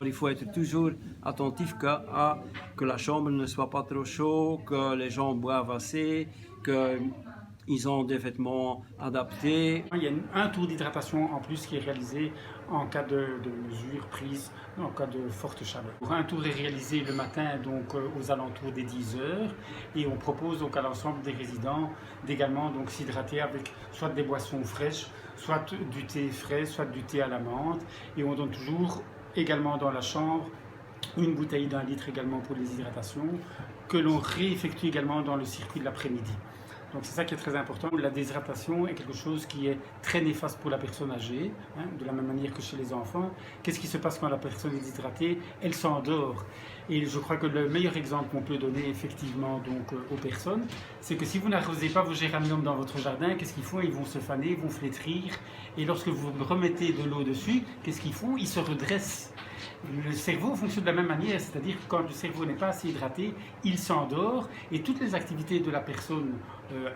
Il faut être toujours attentif que la chambre ne soit pas trop chaude, que les gens boivent assez, qu'ils ont des vêtements adaptés. Il y a un tour d'hydratation en plus qui est réalisé en cas de mesures prises en cas de forte chaleur. Un tour est réalisé le matin donc aux alentours des 10 heures et on propose donc à l'ensemble des résidents d'également donc s'hydrater avec soit des boissons fraîches, soit du thé frais, soit du thé à la menthe, et on donne toujours également dans la chambre une bouteille d'1 litre également pour les hydratations que l'on réeffectue également dans le circuit de l'après-midi. Donc c'est ça qui est très important. La déshydratation est quelque chose qui est très néfaste pour la personne âgée, de la même manière que chez les enfants. Qu'est-ce qui se passe quand la personne est déshydratée? Elle s'endort. Et je crois que le meilleur exemple qu'on peut donner effectivement donc, aux personnes, c'est que si vous n'arrosez pas vos géraniums dans votre jardin, qu'est-ce qu'ils font? Ils vont se faner, ils vont flétrir. Et lorsque vous remettez de l'eau dessus, qu'est-ce qu'ils font? Ils se redressent. Le cerveau fonctionne de la même manière, c'est-à-dire que quand le cerveau n'est pas assez hydraté, il s'endort et toutes les activités de la personne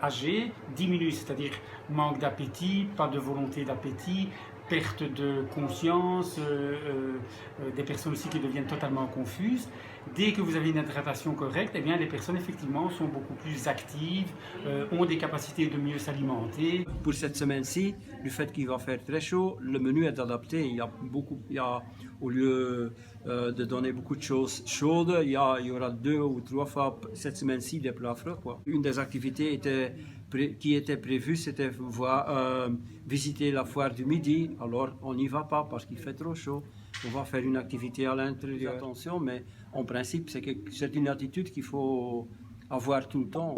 âgée diminuent, c'est-à-dire manque d'appétit, pas de volonté d'appétit, perte de conscience, des personnes aussi qui deviennent totalement confuses. Dès que vous avez une hydratation correcte, eh bien, les personnes effectivement sont beaucoup plus actives, ont des capacités de mieux s'alimenter. Pour cette semaine-ci, du fait qu'il va faire très chaud, le menu est adapté. Au lieu de donner beaucoup de choses chaudes, il y aura 2 ou 3 fois cette semaine-ci des plats froids, quoi. Une des activités qui était prévue, c'était visiter la foire du midi. Alors on n'y va pas parce qu'il fait trop chaud. On va faire une activité à l'intérieur. Attention, mais en principe, c'est une attitude qu'il faut avoir tout le temps.